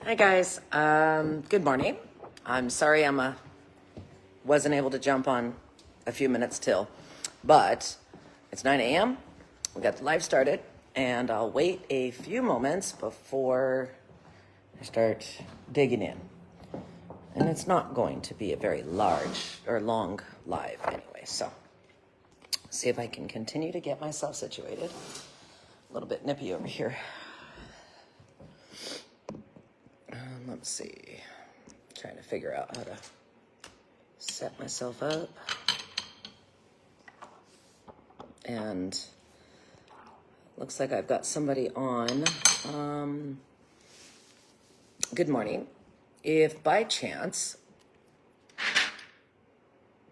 Hi guys, good morning. I'm sorry wasn't able to jump on a few minutes till, but it's 9 a.m. We got the live started, and I'll wait a few moments before I start digging in. And it's not going to be a very large or long live anyway, so see if I can continue to get myself situated. A little bit nippy over here. Let's see. Trying to figure out how to set myself up. And looks like I've got somebody on. Good morning. If by chance,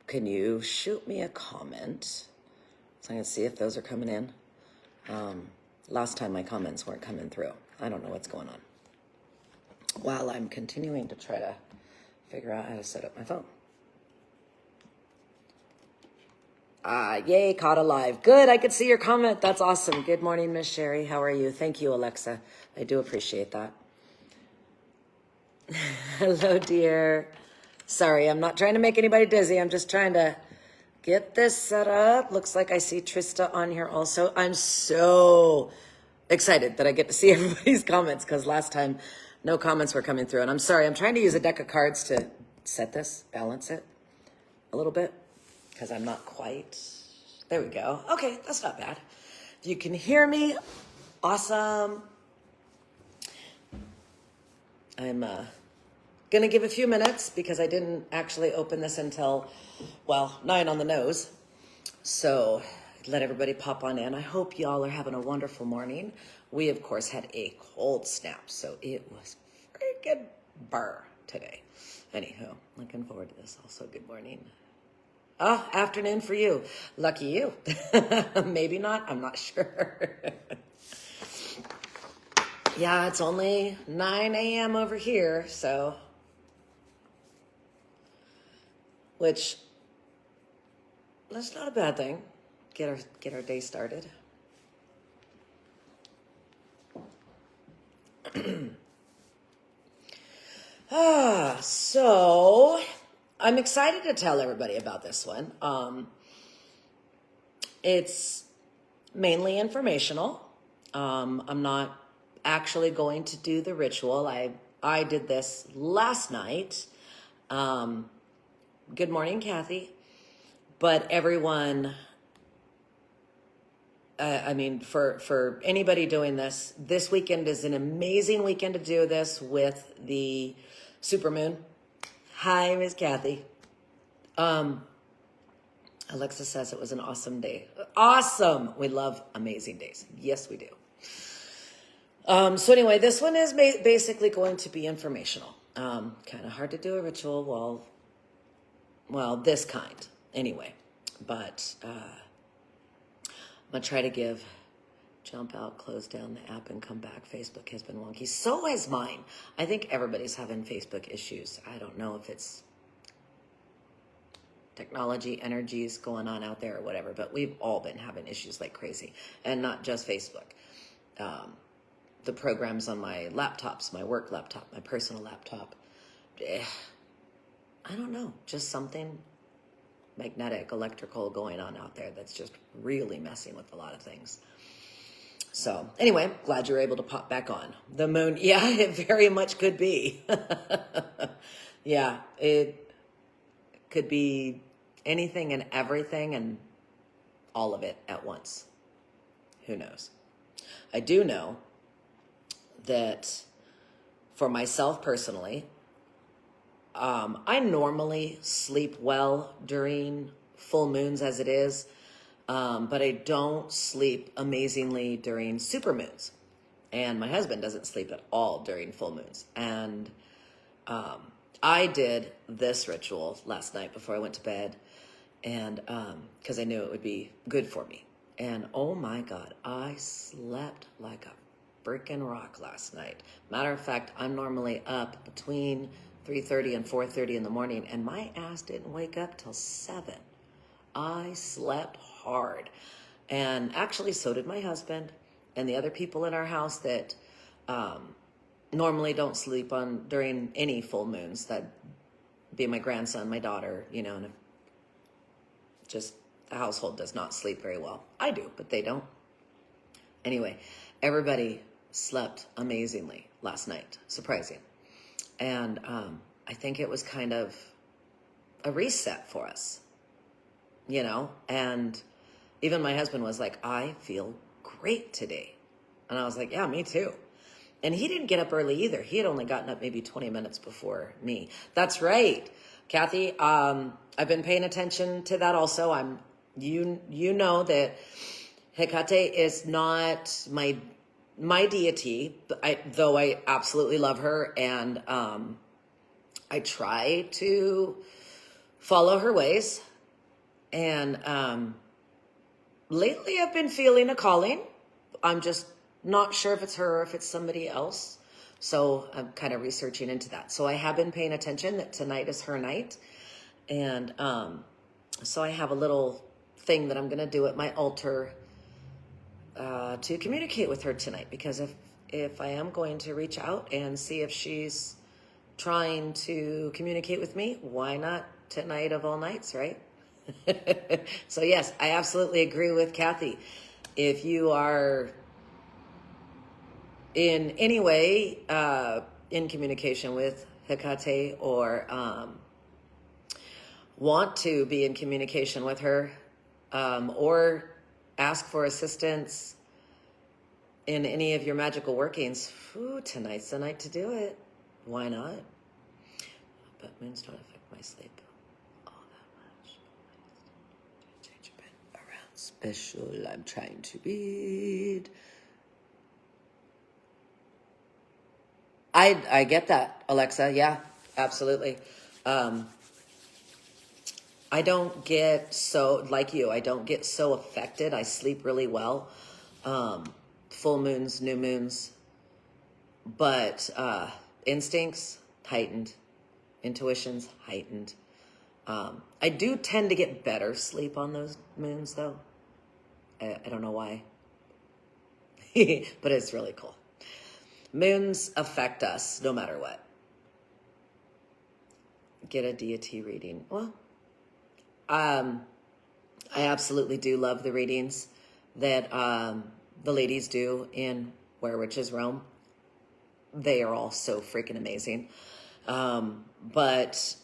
can you shoot me a comment? So I'm going to see if those are coming in. Last time my comments weren't coming through. I don't know what's going on. While I'm continuing to try to figure out how to set up my phone. Yay, caught alive. Good, I could see your comment. That's awesome. Good morning, Miss Sherry. How are you? Thank you, Alexa. I do appreciate that. Hello, dear. Sorry, I'm not trying to make anybody dizzy. I'm just trying to get this set up. Looks like I see Trista on here also. I'm so excited that I get to see everybody's comments because last time no comments were coming through. And I'm sorry, I'm trying to use a deck of cards to set this, balance it a little bit because I'm not quite. There we go. Okay, that's not bad. If you can hear me, awesome. I'm going to give a few minutes because I didn't actually open this until, 9 on the nose. So let everybody pop on in. I hope y'all are having a wonderful morning. We, of course, had a cold snap, so it was freaking burr today. Anywho, looking forward to this also. Good morning. Afternoon for you. Lucky you. Maybe not. I'm not sure. Yeah, it's only 9 a.m. over here, so. Which, that's not a bad thing. Get our day started. So I'm excited to tell everybody about this one. It's mainly informational. I'm not actually going to do the ritual. I did this last night. Good morning, Kathy. But everyone, for anybody doing this weekend is an amazing weekend to do this with the supermoon. Hi, Miss Kathy. Alexa says it was an awesome day. Awesome. We love amazing days. Yes, we do. So anyway, this one is basically going to be informational. Kind of hard to do a ritual this kind anyway, but I'm gonna try to jump out, close down the app and come back. Facebook has been wonky. So has mine. I think everybody's having Facebook issues. I don't know if it's technology, energies going on out there or whatever, but we've all been having issues like crazy, and not just Facebook. The programs on my laptops, my work laptop, my personal laptop, I don't know, just something magnetic, electrical going on out there that's just really messing with a lot of things. So anyway, glad you were able to pop back on. The moon, yeah, it very much could be. Yeah, it could be anything and everything and all of it at once. Who knows? I do know that for myself personally, I normally sleep well during full moons as it is, but I don't sleep amazingly during supermoons. And my husband doesn't sleep at all during full moons. And I did this ritual last night before I went to bed, and because I knew it would be good for me. And oh my God, I slept like a freaking rock last night. Matter of fact, I'm normally up between 3:30 and 4:30 in the morning, and my ass didn't wake up till 7. I slept hard. And actually, so did my husband and the other people in our house that normally don't sleep on during any full moons. That'd be my grandson, my daughter, and just the household does not sleep very well. I do, but they don't. Anyway, everybody slept amazingly last night. Surprising. And I think it was kind of a reset for us, and even my husband was like, I feel great today. And I was like, yeah, me too. And he didn't get up early either. He had only gotten up maybe 20 minutes before me. That's right, Kathy. I've been paying attention to that also. You know that Hecate is not my deity, though I absolutely love her, and I try to follow her ways. And lately I've been feeling a calling. I'm just not sure if it's her or if it's somebody else. So I'm kind of researching into that. So I have been paying attention that tonight is her night. And so I have a little thing that I'm going to do at my altar to communicate with her tonight. Because if I am going to reach out and see if she's trying to communicate with me, why not tonight of all nights, right? So yes, I absolutely agree with Kathy. If you are in any way in communication with Hecate or want to be in communication with her or ask for assistance in any of your magical workings, tonight's the night to do it. Why not? But moons don't affect my sleep all that much. Change a bit around special. I'm trying to read. I get that, Alexa. Yeah, absolutely. I don't get so, like you, I don't get so affected. I sleep really well. Full moons, new moons. But instincts, heightened. Intuitions, heightened. I do tend to get better sleep on those moons, though. I don't know why. But it's really cool. Moons affect us no matter what. Get a deity reading. Well, I absolutely do love the readings that the ladies do in Where Witches Roam. They are all so freaking amazing. But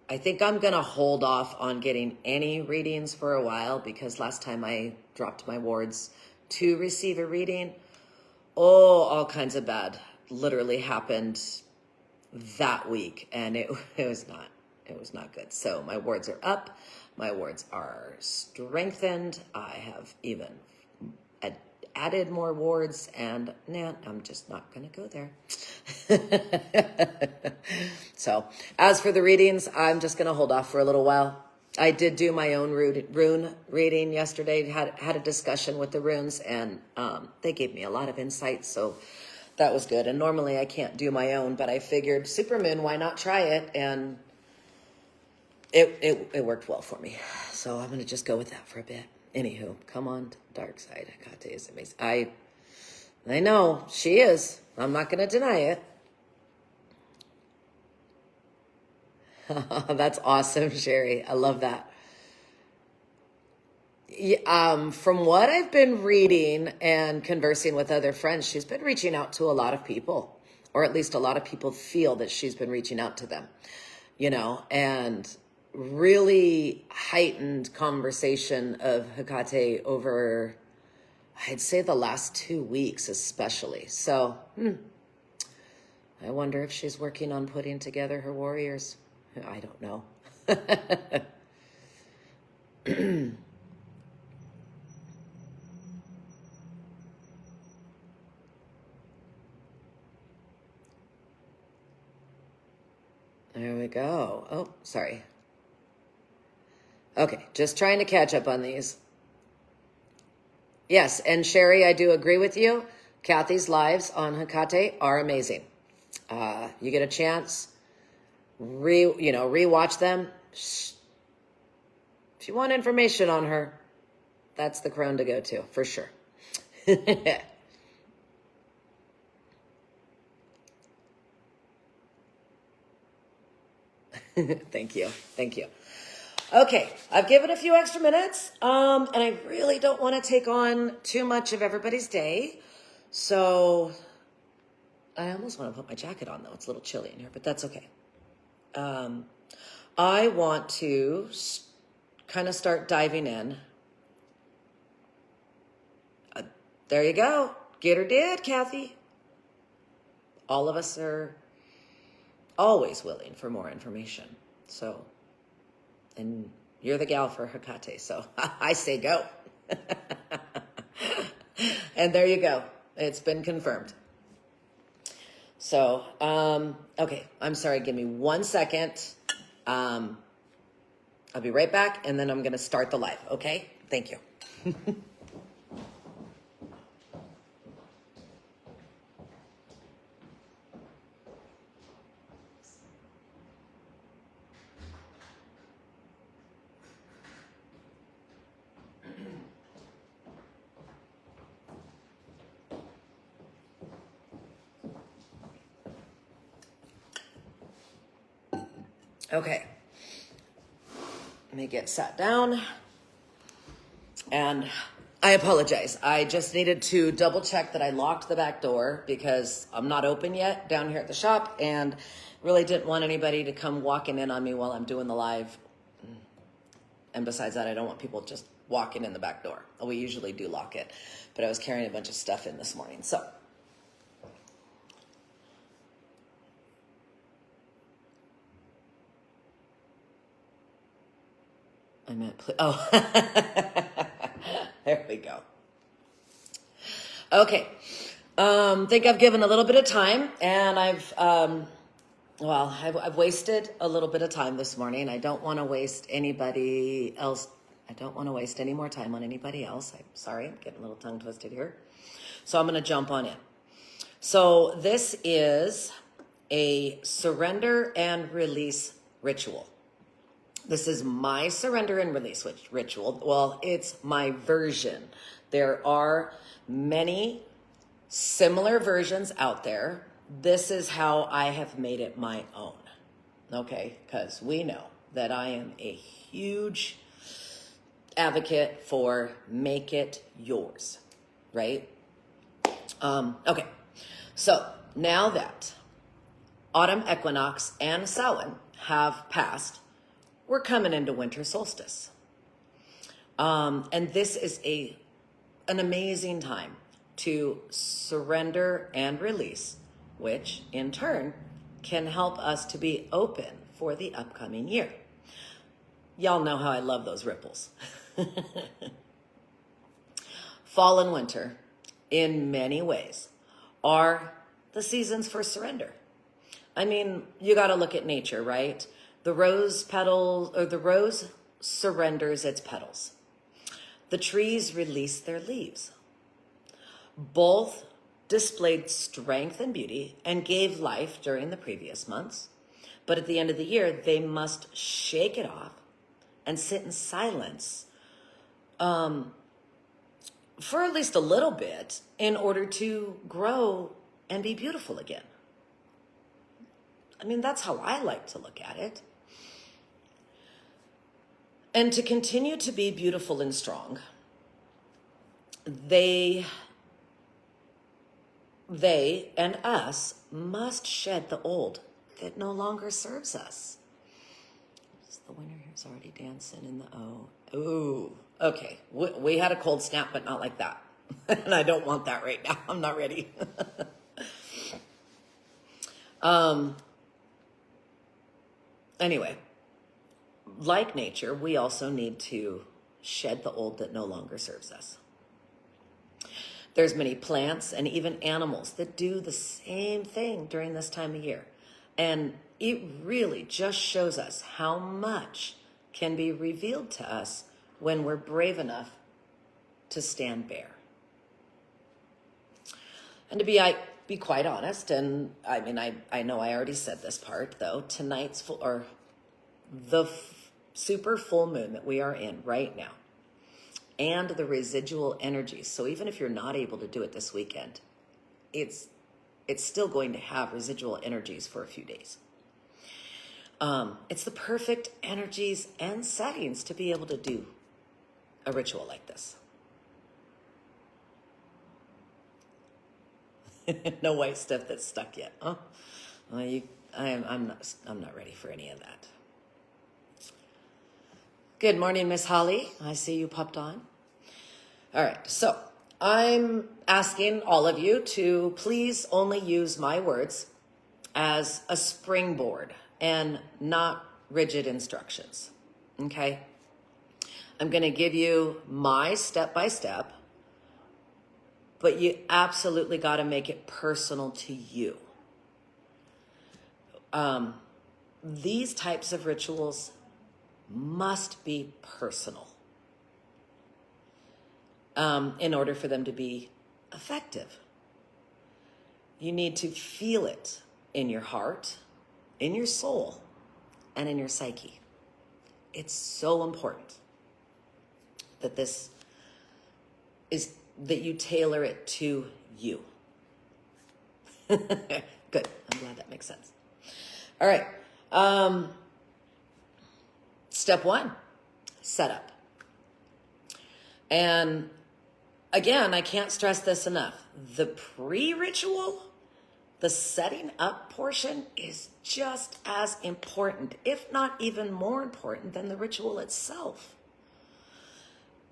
I think I'm going to hold off on getting any readings for a while because last time I dropped my wards to receive a reading, all kinds of bad literally happened that week, and it was not good. So my wards are up, my wards are strengthened. I have even added more wards, and I'm just not going to go there. So as for the readings, I'm just going to hold off for a little while. I did do my own rune reading yesterday, had a discussion with the runes, and they gave me a lot of insight, so that was good. And normally I can't do my own, but I figured supermoon, why not try it? And it worked well for me. So I'm going to just go with that for a bit. Anywho, come on, dark side. Hecate is amazing. I know she is. I'm not going to deny it. That's awesome, Sherry. I love that. From what I've been reading and conversing with other friends, she's been reaching out to a lot of people, or at least a lot of people feel that she's been reaching out to them, and really heightened conversation of Hecate over, I'd say, the last 2 weeks especially. So I wonder if she's working on putting together her warriors. I don't know. There we go. Oh, sorry. Okay, just trying to catch up on these. Yes, and Sherry, I do agree with you. Kathy's lives on Hecate are amazing. You get a chance, rewatch them. If you want information on her, that's the crone to go to, for sure. Thank you. Thank you. Okay, I've given a few extra minutes, and I really don't want to take on too much of everybody's day. So I almost want to put my jacket on, though. It's a little chilly in here, but that's okay. I want to kind of start diving in. There you go. Get her did, Kathy. All of us are always willing for more information. So, and you're the gal for Hecate, so I say go. And there you go. It's been confirmed. So, okay, I'm sorry. Give me 1 second. I'll be right back, and then I'm going to start the live, okay? Thank you. Okay. Let me get sat down. And I apologize. I just needed to double check that I locked the back door because I'm not open yet down here at the shop and really didn't want anybody to come walking in on me while I'm doing the live. And besides that, I don't want people just walking in the back door. We usually do lock it, but I was carrying a bunch of stuff in this morning. So I meant, oh, there we go. Okay. Think I've given a little bit of time and I've wasted a little bit of time this morning. I don't want to waste anybody else. I don't want to waste any more time on anybody else. I'm sorry, I'm getting a little tongue twisted here. So I'm going to jump on in. So this is a surrender and release ritual. This is my surrender and release ritual. Well, it's my version. There are many similar versions out there. This is how I have made it my own. Okay, because we know that I am a huge advocate for make it yours, right? Okay, so now that autumn equinox and Samhain have passed, we're coming into winter solstice. And this is an amazing time to surrender and release, which in turn can help us to be open for the upcoming year. Y'all know how I love those ripples. Fall and winter, in many ways, are the seasons for surrender. I mean, you got to look at nature, right? The rose surrenders its petals. The trees release their leaves. Both displayed strength and beauty and gave life during the previous months. But at the end of the year, they must shake it off and sit in silence for at least a little bit in order to grow and be beautiful again. I mean, that's how I like to look at it. And to continue to be beautiful and strong, they and us must shed the old that no longer serves us. The winter here's already dancing in the ooh. Okay, we had a cold snap, but not like that. And I don't want that right now. I'm not ready. Anyway, like nature, we also need to shed the old that no longer serves us. There's many plants and even animals that do the same thing during this time of year. And it really just shows us how much can be revealed to us when we're brave enough to stand bare. And to be quite honest, and I mean, I know I already said this part though, tonight's super full moon that we are in right now, and the residual energies. So even if you're not able to do it this weekend, it's still going to have residual energies for a few days. It's the perfect energies and settings to be able to do a ritual like this. No white stuff that's stuck yet. Huh? Well, I'm not ready for any of that. Good morning, Miss Holly. I see you popped on. All right, so I'm asking all of you to please only use my words as a springboard and not rigid instructions, okay? I'm going to give you my step-by-step, but you absolutely got to make it personal to you. These types of rituals must be personal in order for them to be effective. You need to feel it in your heart, in your soul, and in your psyche. It's so important that that you tailor it to you. Good. I'm glad that makes sense. All right. Step 1, setup. And again, I can't stress this enough. The pre-ritual, the setting up portion is just as important, if not even more important than the ritual itself.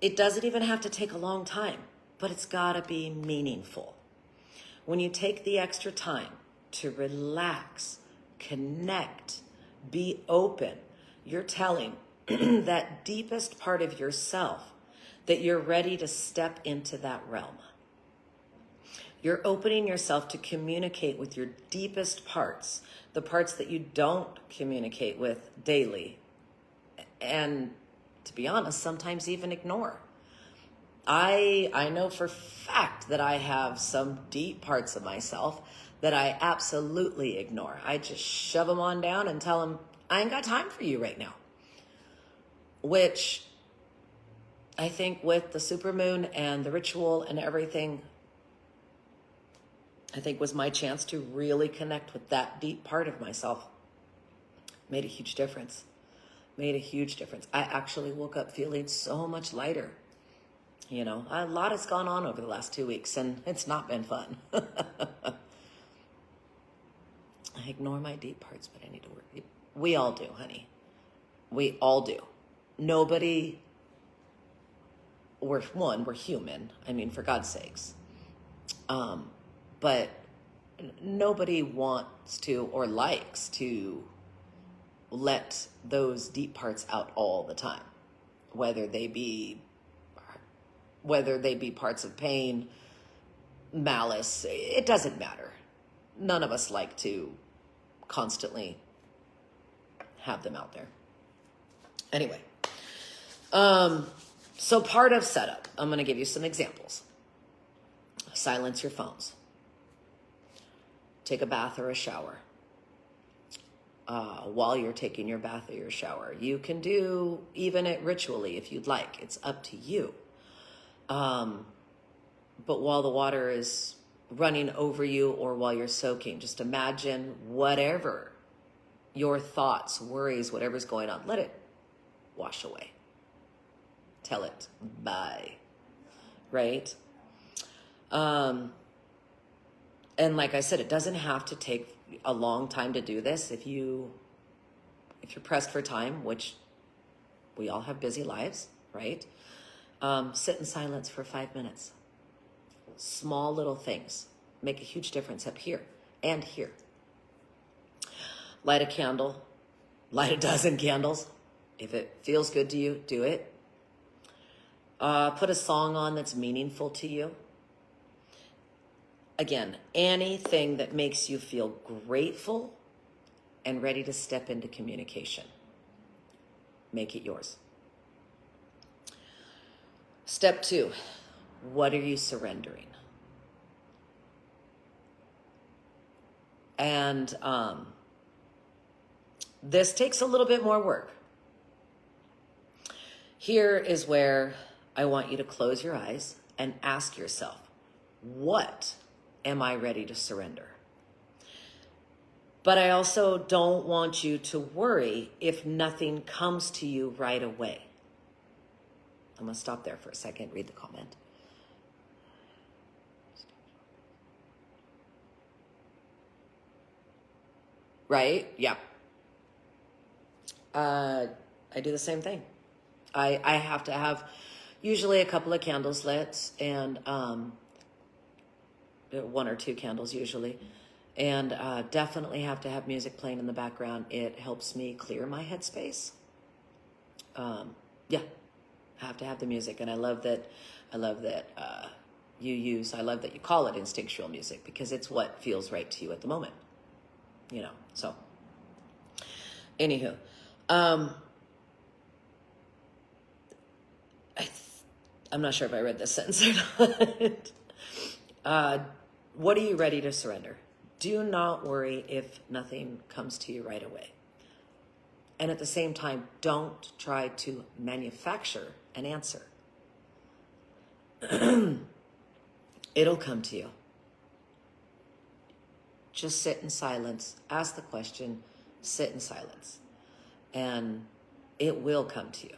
It doesn't even have to take a long time, but it's gotta be meaningful. When you take the extra time to relax, connect, be open, you're telling that deepest part of yourself that you're ready to step into that realm. You're opening yourself to communicate with your deepest parts, the parts that you don't communicate with daily, and to be honest, sometimes even ignore. I know for a fact that I have some deep parts of myself that I absolutely ignore. I just shove them on down and tell them, I ain't got time for you right now. Which I think with the supermoon and the ritual and everything, I think was my chance to really connect with that deep part of myself. Made a huge difference. Made a huge difference. I actually woke up feeling so much lighter. You know, a lot has gone on over the last 2 weeks and it's not been fun. I ignore my deep parts, but I need to work. We all do, honey. We all do. Nobody, we're human. I mean, for God's sakes. But nobody wants to or likes to let those deep parts out all the time, whether they be parts of pain, malice, it doesn't matter. None of us like to constantly have them out there. Anyway, so part of setup, I'm going to give you some examples. Silence your phones. Take a bath or a shower. While you're taking your bath or your shower. You can do even it ritually if you'd like. It's up to you. But while the water is running over you or while you're soaking, just imagine whatever your thoughts, worries, whatever's going on, let it wash away. Tell it bye, right? And like I said, it doesn't have to take a long time to do this. If you're pressed for time, which we all have busy lives, right? Sit in silence for 5 minutes. Small little things make a huge difference up here and here. Light a candle, light a dozen candles. If it feels good to you, do it. Put a song on that's meaningful to you. Again, anything that makes you feel grateful and ready to step into communication. Make it yours. Step 2, what are you surrendering? And this takes a little bit more work. Here is where I want you to close your eyes and ask yourself, what am I ready to surrender? But I also don't want you to worry if nothing comes to you right away. I'm going to stop there for a second, read the comment. Right? Yeah. I do the same thing. I have to have usually a couple of candles lit and one or two candles usually. And definitely have to have music playing in the background. It helps me clear my headspace. Yeah, I have to have the music. And I love that I love that you call it instinctual music because it's what feels right to you at the moment. You know, so anywho. I'm not sure if I read this sentence or not. What are you ready to surrender? Do not worry if nothing comes to you right away. And at the same time, don't try to manufacture an answer. It'll come to you. Just sit in silence, ask the question, sit in silence, and it will come to you.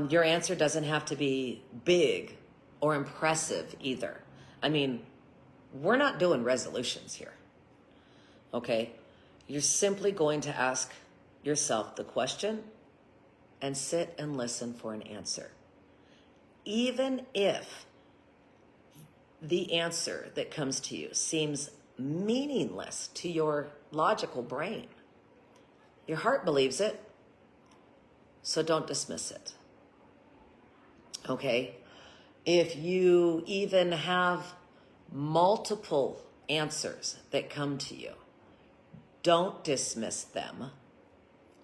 Your answer doesn't have to be big or impressive either. I mean, we're not doing resolutions here, okay? You're simply going to ask yourself the question and sit and listen for an answer. Even if the answer that comes to you seems meaningless to your logical brain, your heart believes it, so don't dismiss it. Okay? If you even have multiple answers that come to you, don't dismiss them.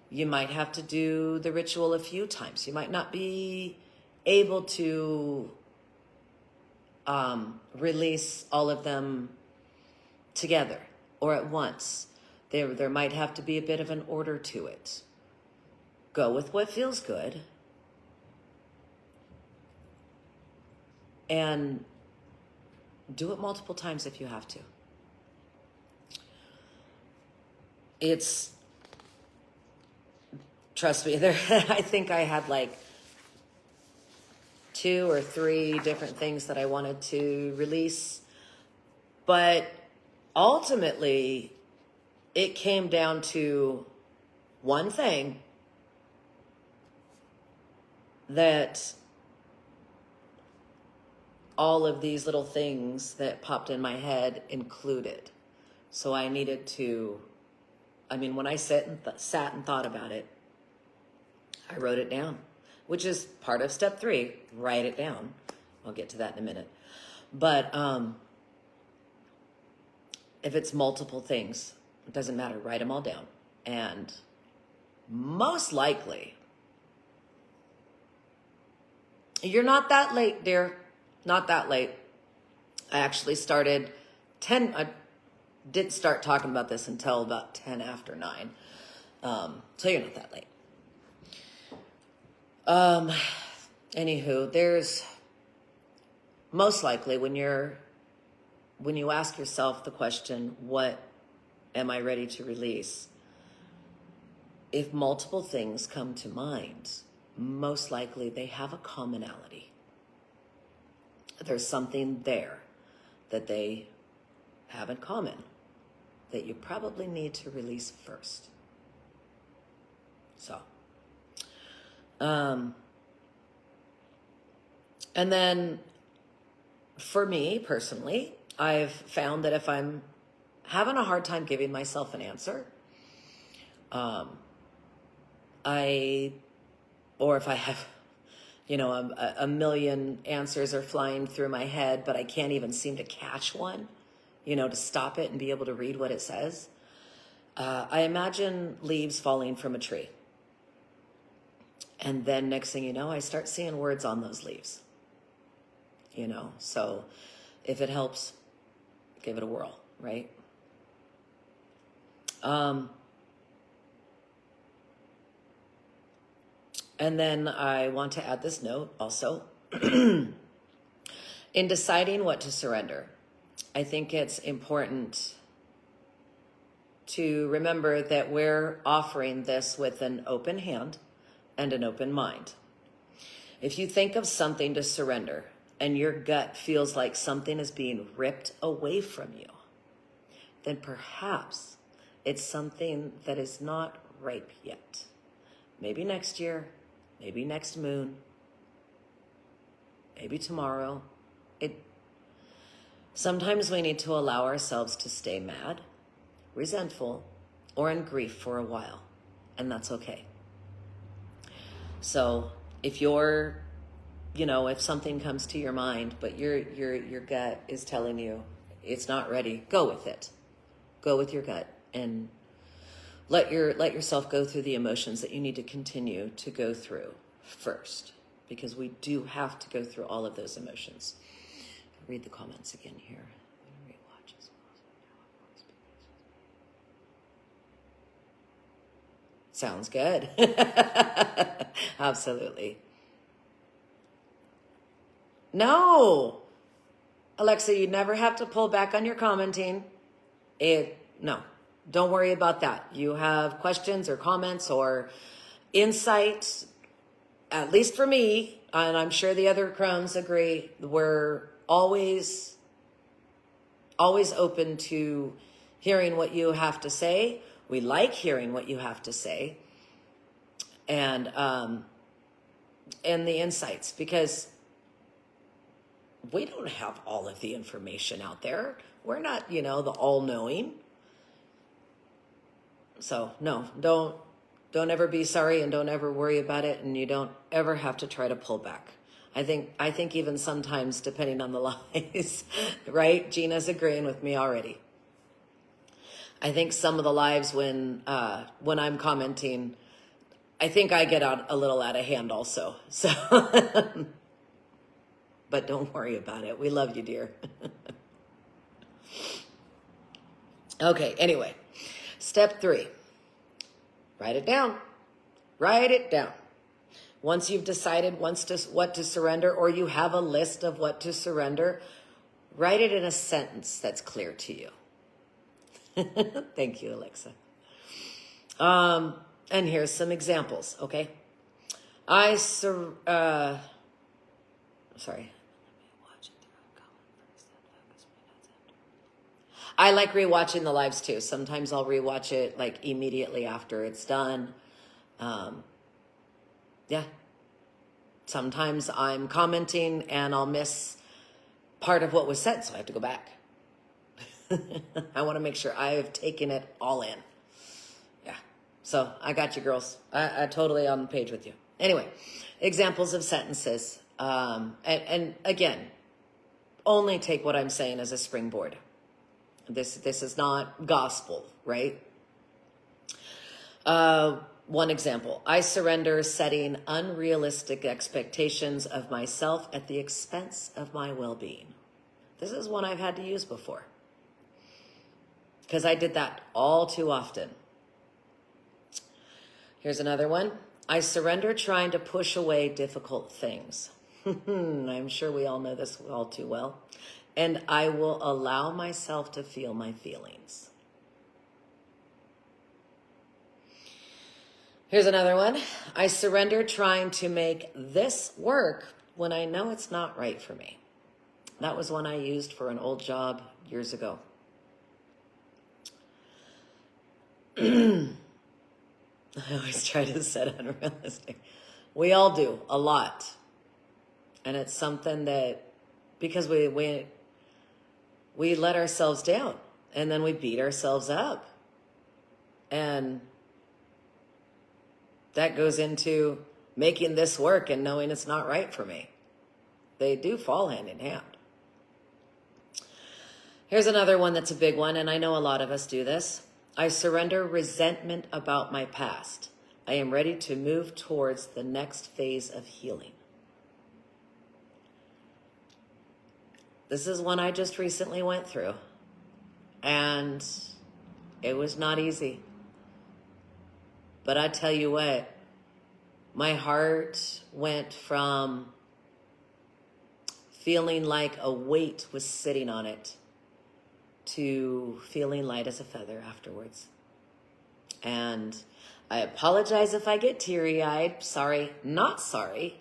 You might have to do the ritual a few times. You might not be able to release all of them together or at once. There might have to be a bit of an order to it. Go with what feels good. And do it multiple times if you have to. Trust me, I think I had like 2 or 3 different things that I wanted to release. But ultimately, it came down to one thing that all of these little things that popped in my head included. So I needed to, when I sat and thought about it, I wrote it down, which is part of step 3, write it down. I'll get to that in a minute. But if it's multiple things, it doesn't matter, write them all down. And most likely, you're not that late, dear. Not that late. I actually started I didn't start talking about this until about 10 after 9. So you're not that late. Anywho, there's most likely when you ask yourself the question, what am I ready to release? If multiple things come to mind, most likely they have a commonality. There's something there that they have in common that you probably need to release first. So, and then for me personally, I've found that if I'm having a hard time giving myself an answer, or if I have, a million answers are flying through my head, but I can't even seem to catch one, to stop it and be able to read what it says. I imagine leaves falling from a tree. And then next thing you know, I start seeing words on those leaves. So if it helps, give it a whirl, right? And then I want to add this note also. In deciding what to surrender, I think it's important to remember that we're offering this with an open hand and an open mind. If you think of something to surrender and your gut feels like something is being ripped away from you, then perhaps it's something that is not ripe yet. Maybe next year, maybe next moon, maybe tomorrow. Sometimes we need to allow ourselves to stay mad, resentful, or in grief for a while, and that's okay. So if if something comes to your mind, but your gut is telling you it's not ready, go with it. Go with your gut and let yourself go through the emotions that you need to continue to go through first, because we do have to go through all of those emotions. Read the comments again here. Sounds good. Absolutely. No, Alexa, you never have to pull back on your commenting. No, don't worry about that. You have questions or comments or insights, at least for me, and I'm sure the other crones agree, we're always open to hearing what you have to say. We like hearing what you have to say, and the insights, because we don't have all of the information out there. We're not, the all-knowing. So no, don't ever be sorry, and don't ever worry about it, and you don't ever have to try to pull back. I think even sometimes, depending on the lives, right? Gina's agreeing with me already. I think some of the lives when I'm commenting, I think I get a little out of hand also. So, but don't worry about it. We love you, dear. Okay, anyway, step 3, write it down. Write it down. Once you've decided what to surrender, or you have a list of what to surrender, write it in a sentence that's clear to you. Thank you, Alexa. And here's some examples, okay? I like rewatching the lives too. Sometimes I'll rewatch it like immediately after it's done. Yeah. Sometimes I'm commenting and I'll miss part of what was said, so I have to go back. I want to make sure I've taken it all in. Yeah. So I got you, girls. I totally on the page with you. Anyway, examples of sentences. And again, only take what I'm saying as a springboard. This is not gospel, right? One example: I surrender setting unrealistic expectations of myself at the expense of my well-being. This is one I've had to use before, because I did that all too often. Here's another one. I surrender trying to push away difficult things. I'm sure we all know this all too well. And I will allow myself to feel my feelings. Here's another one. I surrender trying to make this work when I know it's not right for me. That was one I used for an old job years ago. I always try to set unrealistic. We all do, a lot. And it's something that, because we let ourselves down, and then we beat ourselves up. And that goes into making this work and knowing it's not right for me. They do fall hand in hand. Here's another one that's a big one, and I know a lot of us do this. I surrender resentment about my past. I am ready to move towards the next phase of healing. This is one I just recently went through, and it was not easy. But I tell you what, my heart went from feeling like a weight was sitting on it to feeling light as a feather afterwards. And I apologize if I get teary-eyed. Sorry, not sorry,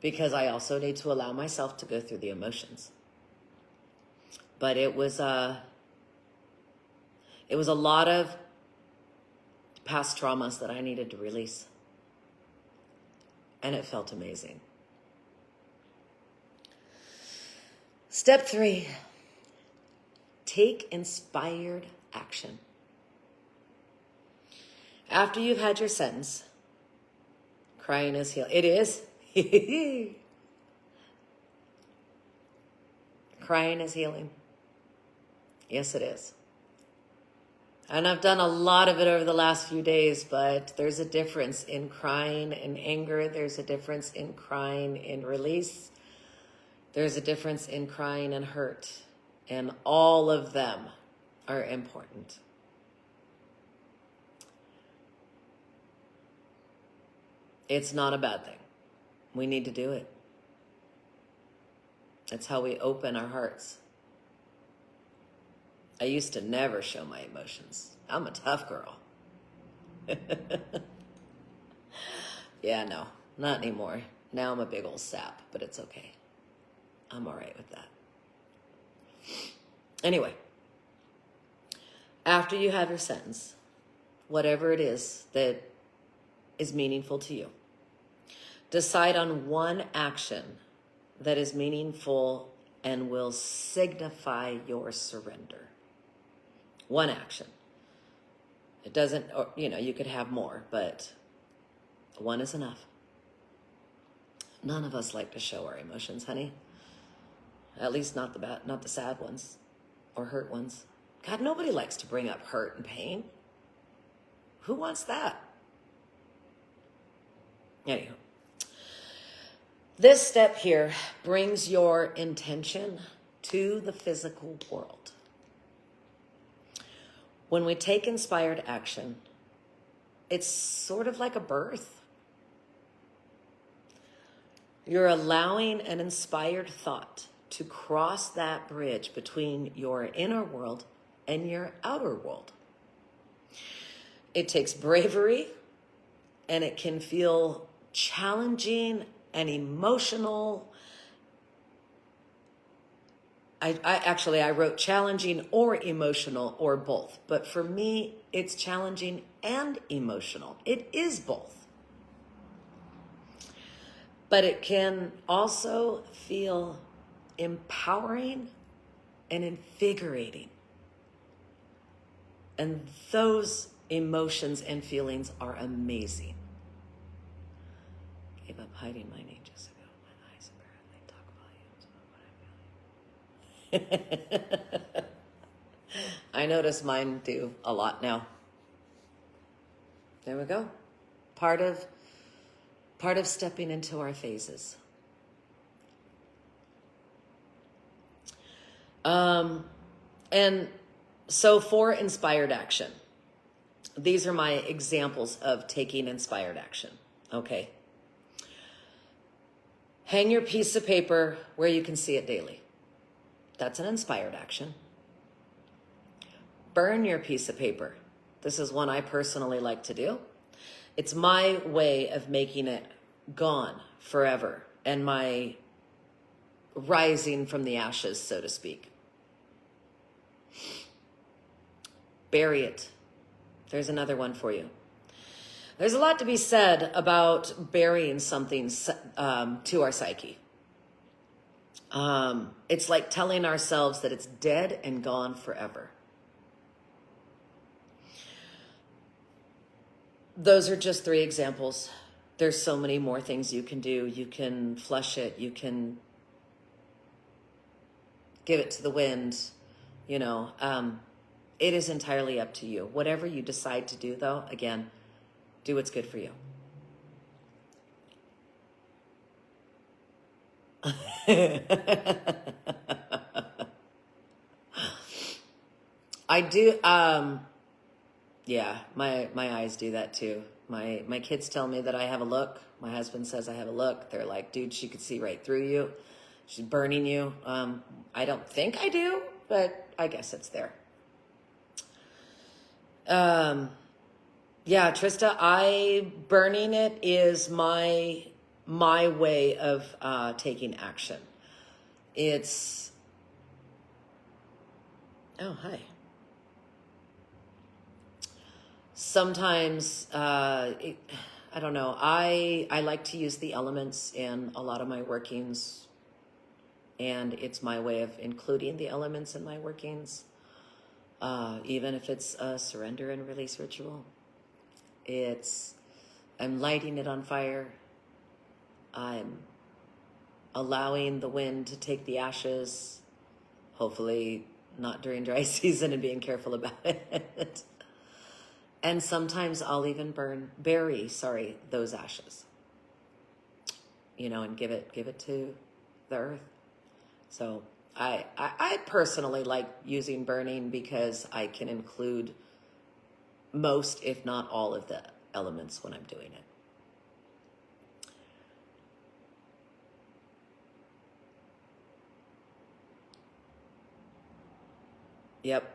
because I also need to allow myself to go through the emotions. But it was a lot of past traumas that I needed to release. And it felt amazing. Step 3, take inspired action. After you've had your sentence, crying is healing. It is. Crying is healing. Yes, it is. And I've done a lot of it over the last few days, but there's a difference in crying in anger. There's a difference in crying in release. There's a difference in crying and hurt. And all of them are important. It's not a bad thing. We need to do it. It's how we open our hearts. I used to never show my emotions. I'm a tough girl. Yeah, no, not anymore. Now I'm a big old sap, but it's okay. I'm all right with that. Anyway, after you have your sentence, whatever it is that is meaningful to you, decide on one action that is meaningful and will signify your surrender. One action. It doesn't, or, you could have more, but one is enough. None of us like to show our emotions, honey. At least not the sad ones or hurt ones. God, nobody likes to bring up hurt and pain. Who wants that? Anywho, this step here brings your intention to the physical world. When we take inspired action, it's sort of like a birth. You're allowing an inspired thought to cross that bridge between your inner world and your outer world. It takes bravery, and it can feel challenging and emotional. I wrote challenging or emotional or both. But for me, it's challenging and emotional. It is both. But it can also feel empowering and invigorating. And those emotions and feelings are amazing. Gave up hiding mine ages ago. My eyes apparently talk volumes about what I'm feeling. I notice mine do a lot now. There we go. Part of stepping into our phases. And so for inspired action, these are my examples of taking inspired action. Okay. Hang your piece of paper where you can see it daily. That's an inspired action. Burn your piece of paper. This is one I personally like to do. It's my way of making it gone forever and my rising from the ashes, so to speak. Bury it. There's another one for you. There's a lot to be said about burying something to our psyche. It's like telling ourselves that it's dead and gone forever. Those are just 3 examples. There's so many more things you can do. You can flush it. You can give it to the wind. It is entirely up to you. Whatever you decide to do, though, again, do what's good for you. I do. Yeah, my eyes do that too. My kids tell me that I have a look. My husband says I have a look. They're like, dude, she could see right through you. She's burning you. I don't think I do, but I guess it's there. Yeah, Trista, burning it is my way of taking action. It's, oh, hi. Sometimes, I don't know, I like to use the elements in a lot of my workings, and it's my way of including the elements in my workings, even if it's a surrender and release ritual. I'm lighting it on fire. I'm allowing the wind to take the ashes, hopefully not during dry season, and being careful about it. And sometimes I'll even bury those ashes, and give it to the earth. So I personally like using burning because I can include most, if not all, of the elements when I'm doing it. Yep.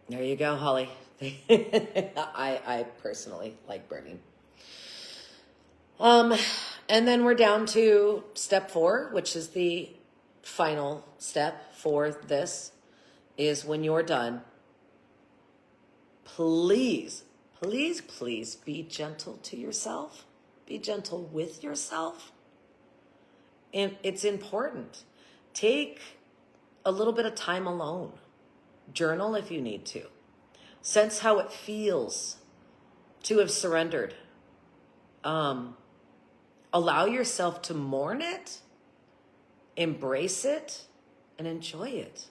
There you go, Holly. I personally like burning. And then we're down to step 4, which is the final step for this, is when you're done, please, please, please be gentle to yourself. Be gentle with yourself. And it's important. Take a little bit of time alone. Journal if you need to. Sense how it feels to have surrendered. Allow yourself to mourn it, embrace it, and enjoy it.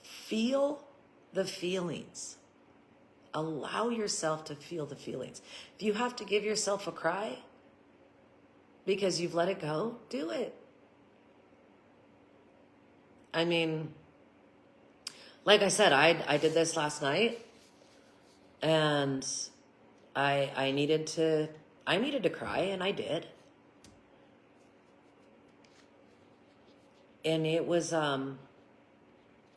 Feel the feelings. Allow yourself to feel the feelings. If you have to give yourself a cry because you've let it go, do it. I mean, like I said, I did this last night, and I needed to cry, and I did. And it was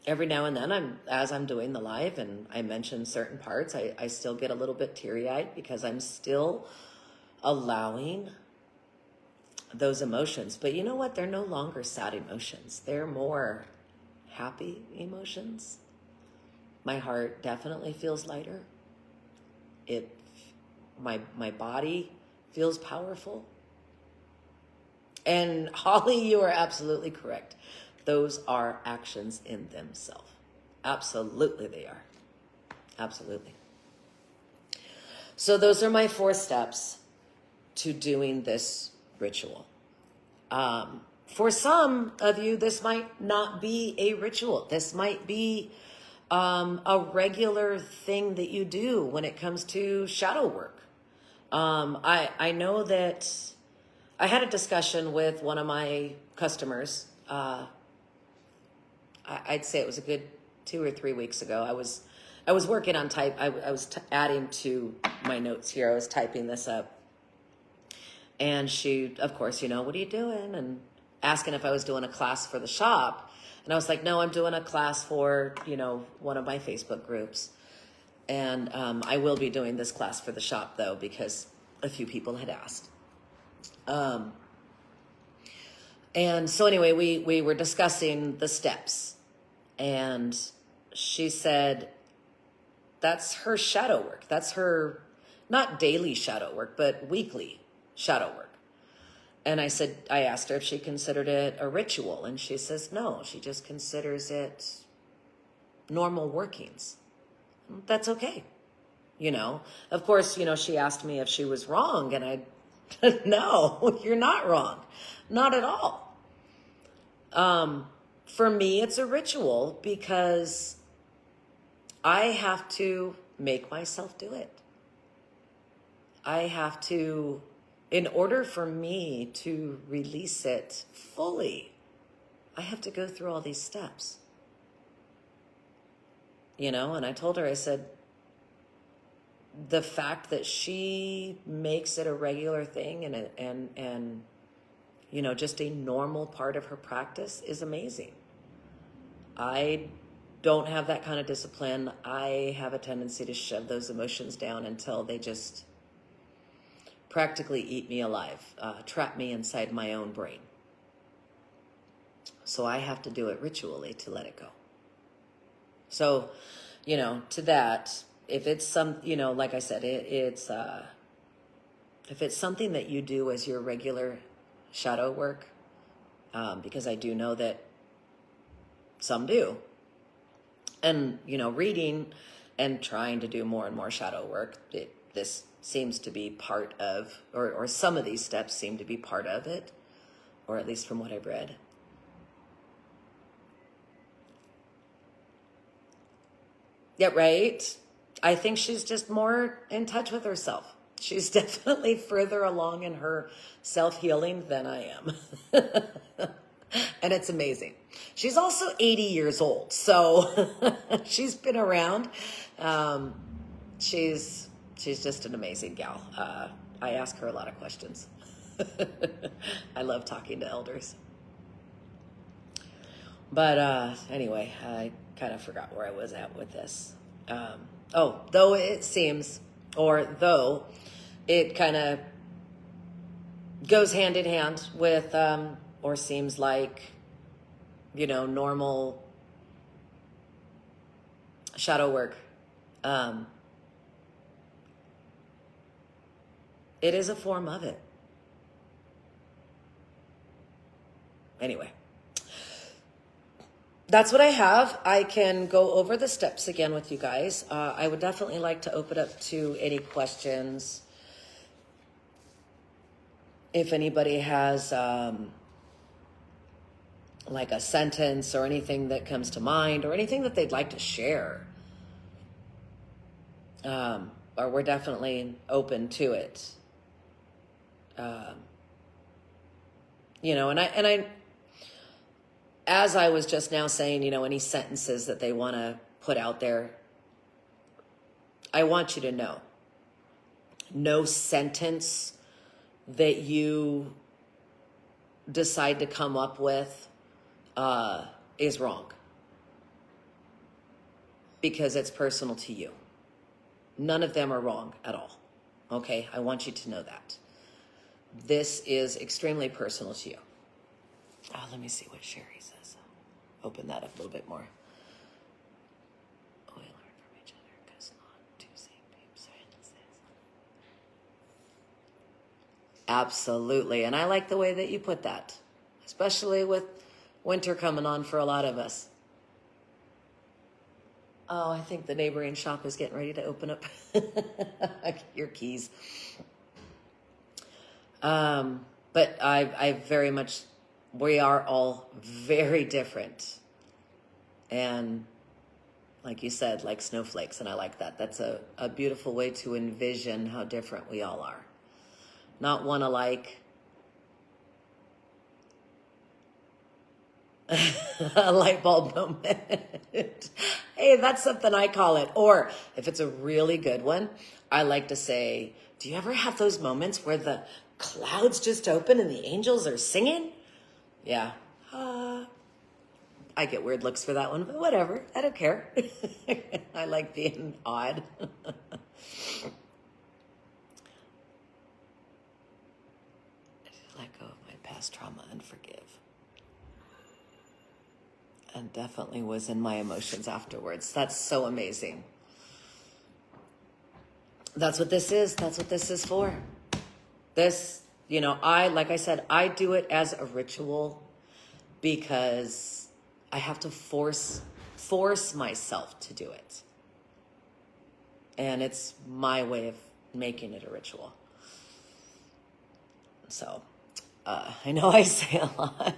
every now and then, as I'm doing the live and I mention certain parts, I still get a little bit teary-eyed because I'm still allowing those emotions. But you know what? They're no longer sad emotions. They're more happy emotions. My heart definitely feels lighter. My body feels powerful. And Holly, you are absolutely correct. Those are actions in themselves. Absolutely they are. Absolutely. So those are my 4 steps to doing this ritual. For some of you, this might not be a ritual. This might be a regular thing that you do when it comes to shadow work. I know that I had a discussion with one of my customers. I'd say it was a good 2 or 3 weeks ago. I was working on I was adding to my notes here. I was typing this up. And she, of course, what are you doing? And asking if I was doing a class for the shop. And I was like, no, I'm doing a class for, one of my Facebook groups. And I will be doing this class for the shop, though, because a few people had asked. And so anyway, we were discussing the steps. And she said, that's her shadow work. That's her, not daily shadow work, but weekly shadow work. And I asked her if she considered it a ritual. And she says, no, she just considers it normal workings. That's okay. Of course, she asked me if she was wrong, and no, you're not wrong. Not at all. For me, it's a ritual because I have to make myself do it. I have to, in order for me to release it fully, I have to go through all these steps. And I told her, I said, the fact that she makes it a regular thing and just a normal part of her practice is amazing. I don't have that kind of discipline, I have a tendency to shove those emotions down until they just practically eat me alive, trap me inside my own brain. So I have to do it ritually to let it go. So, to that, if it's like I said, if it's something that you do as your regular shadow work, because I do know that some do, and, reading and trying to do more and more shadow work, this seems to be part of, or some of these steps seem to be part of it, or at least from what I've read. Yeah, right? I think she's just more in touch with herself. She's definitely further along in her self-healing than I am. And it's amazing. She's also 80 years old, so she's been around. She's just an amazing gal. I ask her a lot of questions. I love talking to elders. But anyway, I kind of forgot where I was at with this. Though it kind of goes hand in hand with, or seems like, normal shadow work. It is a form of it. Anyway. That's what I have. I can go over the steps again with you guys. I would definitely like to open up to any questions. If anybody has like a sentence or anything that comes to mind or anything that they'd like to share, or we're definitely open to it. And I as I was just now saying, any sentences that they want to put out there, I want you to know, no sentence that you decide to come up with is wrong, because it's personal to you. None of them are wrong at all. Okay? I want you to know that. This is extremely personal to you. Oh, let me see what Sherry says. Open that up a little bit more. Oh, we learn from each other because not two same sentences. Absolutely. And I like the way that you put that, especially with winter coming on for a lot of us. Oh, I think the neighboring shop is getting ready to open up. Your keys. But I very much... We are all very different. And like you said, like snowflakes, and I like that. That's a beautiful way to envision how different we all are. Not one alike. A light bulb moment. Hey, that's something I call it. Or if it's a really good one, I like to say, do you ever have those moments where the clouds just open and the angels are singing? Yeah. I get weird looks for that one, but whatever. I don't care. I like being odd. Let go of my past trauma and forgive. And definitely was in my emotions afterwards. That's so amazing. That's what this is. That's what this is for. This, like I said, I do it as a ritual because I have to force myself to do it. And it's my way of making it a ritual. So, I know I say a lot.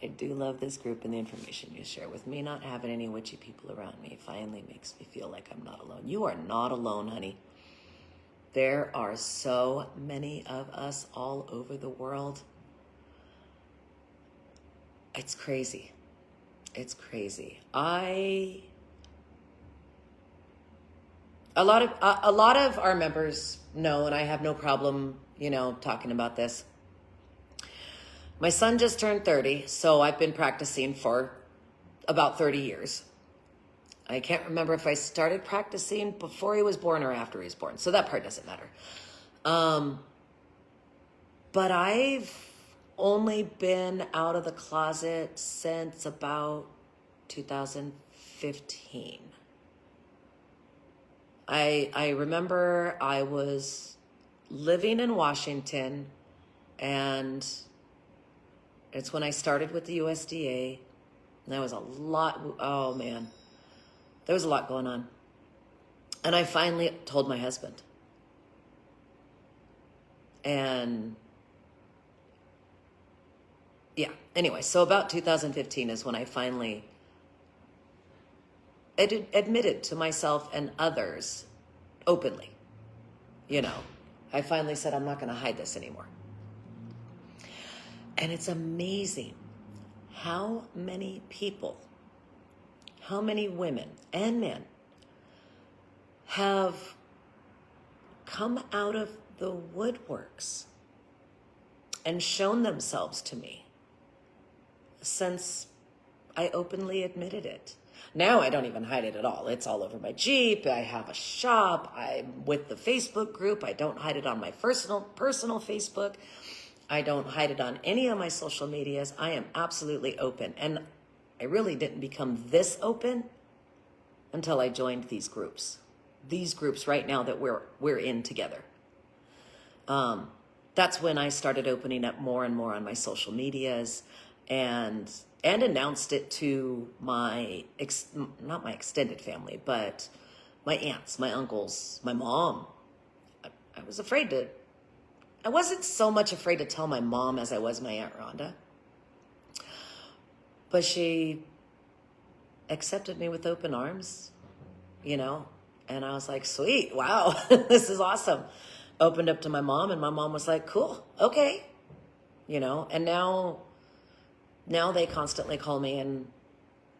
I do love this group and the information you share with me. Not having any witchy people around me finally makes me feel like I'm not alone. You are not alone, honey. There are so many of us all over the world. It's crazy. It's crazy. A lot of our members know, and I have no problem, talking about this. My son just turned 30, so I've been practicing for about 30 years. I can't remember if I started practicing before he was born or after he was born. So that part doesn't matter. But I've only been out of the closet since about 2015. I remember I was living in Washington, and it's when I started with the USDA. And there was a lot, oh man, there was a lot going on. And I finally told my husband. And yeah, anyway, so about 2015 is when I finally admitted to myself and others openly, I finally said, I'm not going to hide this anymore. And it's amazing how many people, how many women and men have come out of the woodworks and shown themselves to me since I openly admitted it. Now I don't even hide it at all. It's all over my Jeep. I have a shop. I'm with the Facebook group. I don't hide it on my personal Facebook. I don't hide it on any of my social medias. I am absolutely open. And I really didn't become this open until I joined these groups. These groups right now that we're in together. That's when I started opening up more and more on my social medias and announced it to my, not my extended family, but my aunts, my uncles, my mom. I was afraid to, I wasn't so much afraid to tell my mom as I was my Aunt Rhonda. But she accepted me with open arms, and I was like, sweet, wow, this is awesome. Opened up to my mom, and my mom was like, cool, okay, and now they constantly call me and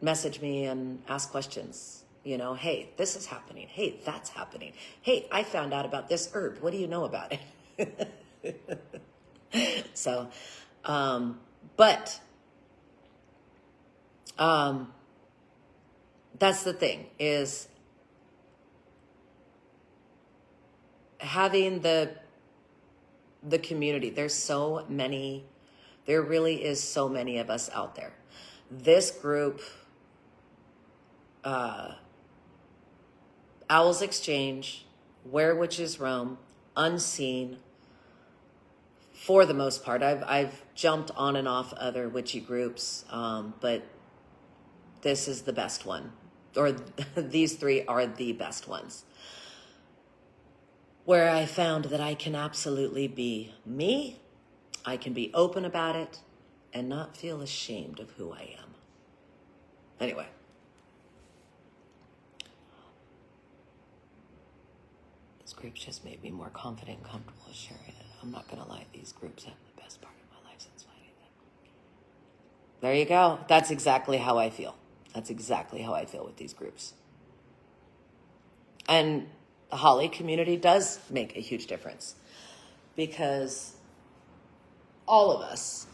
message me and ask questions, hey, this is happening. Hey, that's happening. Hey, I found out about this herb. What do you know about it? So, that's the thing, is having the community. There really is so many of us out there. This group, Owls Exchange, Where Witches Roam, Unseen, for the most part. I've jumped on and off other witchy groups, but this is the best one. Or these three are the best ones. Where I found that I can absolutely be me. I can be open about it and not feel ashamed of who I am. Anyway. This group just made me more confident and comfortable sharing it. I'm not going to lie. These groups have the best part of my life since finding them. There you go. That's exactly how I feel. That's exactly how I feel with these groups. And the Holly community does make a huge difference, because all of us,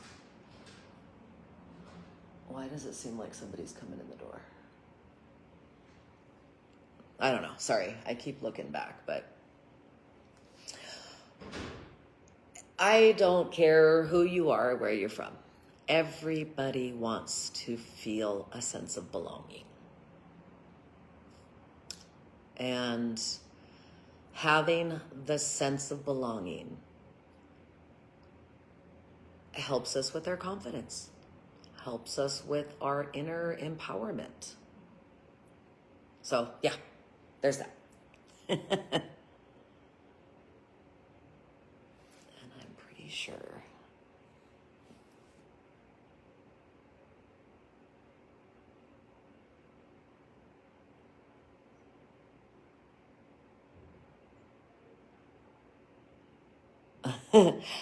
why does it seem like somebody's coming in the door? I don't know. Sorry. I keep looking back, but I don't care who you are or where you're from. Everybody wants to feel a sense of belonging. And having the sense of belonging helps us with our confidence, helps us with our inner empowerment. So, yeah, there's that. And I'm pretty sure.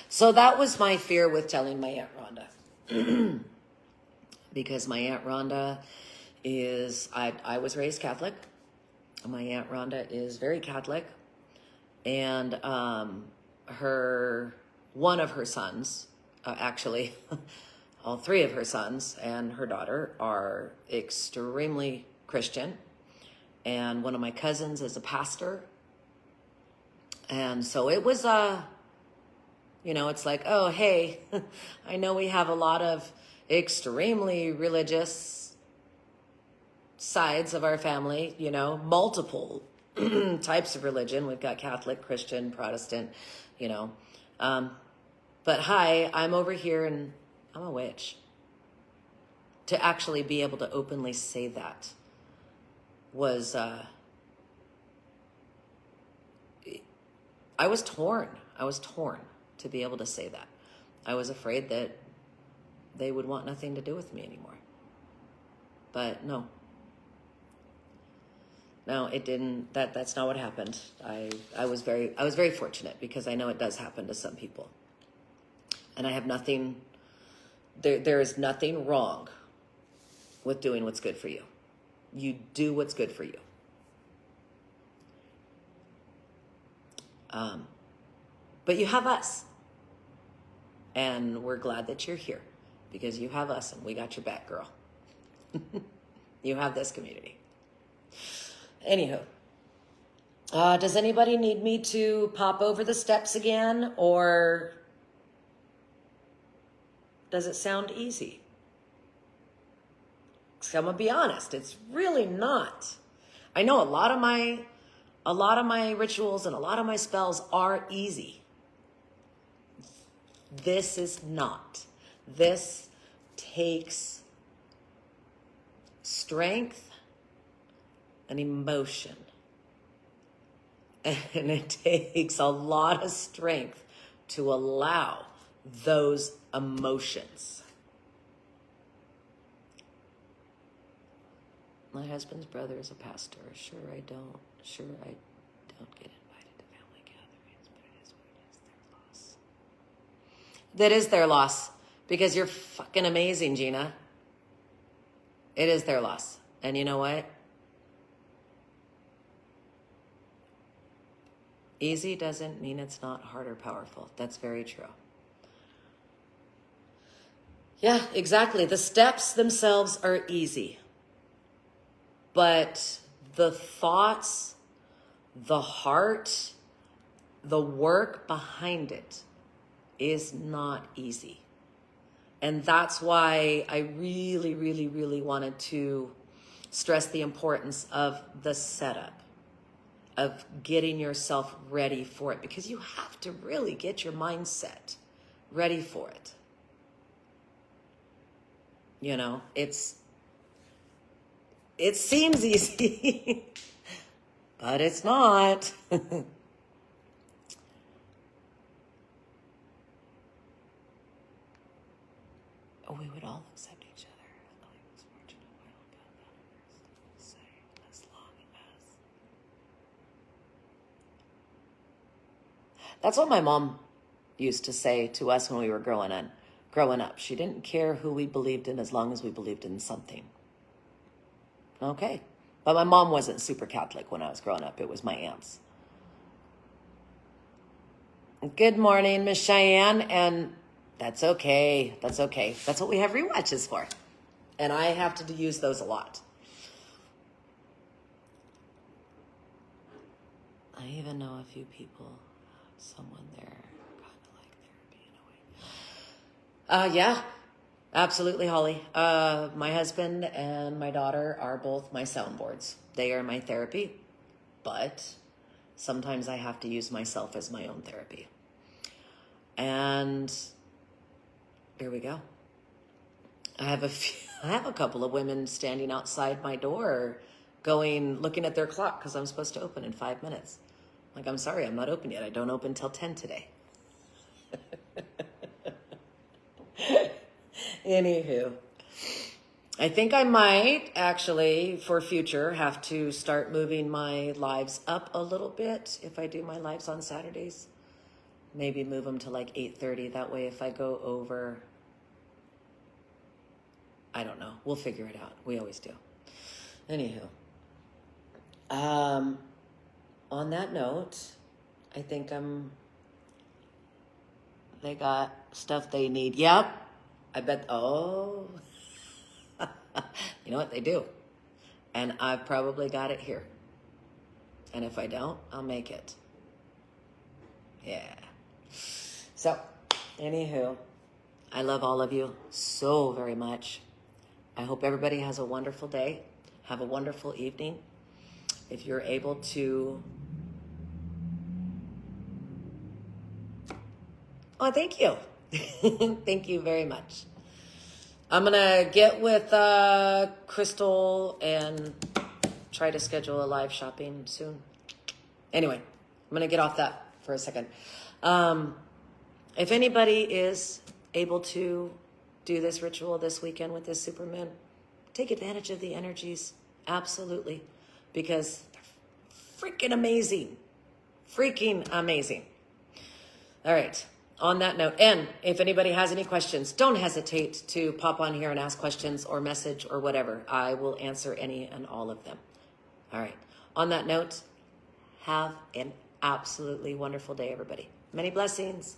So that was my fear with telling my Aunt Rhonda. Because my Aunt Rhonda is, I was raised Catholic. My Aunt Rhonda is very Catholic. And one of her sons, actually, all three of her sons and her daughter are extremely Christian. And one of my cousins is a pastor. And so it was, it's like, oh, hey, I know we have a lot of extremely religious sides of our family, multiple types of religion. We've got Catholic, Christian, Protestant, but hi, I'm over here and I'm a witch. To actually be able to openly say that was, I was torn. I was torn to be able to say that. I was afraid that they would want nothing to do with me anymore. But no, it didn't. That's not what happened. I was very fortunate because I know it does happen to some people. And I have nothing, there is nothing wrong with doing what's good for you. You do what's good for you. But you have us. And we're glad that you're here because you have us and we got your back, girl. You have this community. Anywho, does anybody need me to pop over the steps again, or does it sound easy? 'Cause I'm gonna be honest, it's really not. I know a lot of my rituals and a lot of my spells are easy. This is not. This takes strength and emotion. And it takes a lot of strength to allow those emotions. My husband's brother is a pastor. Sure, I don't get invited to family gatherings, but it is what it is, their loss. That is their loss, because you're fucking amazing, Gina. It is their loss. And you know what? Easy doesn't mean it's not hard or powerful. That's very true. Yeah, exactly. The steps themselves are easy. But the thoughts, the heart, the work behind it is not easy. And that's why I really, really, really wanted to stress the importance of the setup, of getting yourself ready for it, because you have to really get your mindset ready for it. It seems easy, but it's not. We would all accept each other. As long as. That's what my mom used to say to us when we were growing up. She didn't care who we believed in as long as we believed in something. Okay. But my mom wasn't super Catholic when I was growing up. It was my aunts. Good morning, Miss Cheyenne. And that's okay. That's okay. That's what we have rewatches for. And I have to use those a lot. I even know a few people, someone there kind of like therapy in a way. Yeah, absolutely, Holly. My husband and my daughter are both my soundboards. They are my therapy, but sometimes I have to use myself as my own therapy. And here we go. I have a couple of women standing outside my door looking at their clock because I'm supposed to open in 5 minutes. Like, I'm sorry, I'm not open yet. I don't open till 10 today. Anywho, I think I might actually, for future, have to start moving my lives up a little bit if I do my lives on Saturdays. Maybe move them to like 8:30. That way if I go over, I don't know. We'll figure it out. We always do. Anywho. On that note, I think they got stuff they need. Yep. I bet, oh, you know what? They do. And I've probably got it here. And if I don't, I'll make it. Yeah. So, anywho, I love all of you so very much. I hope everybody has a wonderful day. Have a wonderful evening. If you're able to... Oh, thank you. Thank you very much. I'm going to get with Crystal and try to schedule a live shopping soon. Anyway, I'm going to get off that for a second. If anybody is able to do this ritual this weekend with this supermoon, take advantage of the energies. Absolutely. Because they're freaking amazing. Freaking amazing. All right. On that note, and if anybody has any questions, don't hesitate to pop on here and ask questions or message or whatever. I will answer any and all of them. All right. On that note, have an absolutely wonderful day, everybody. Many blessings.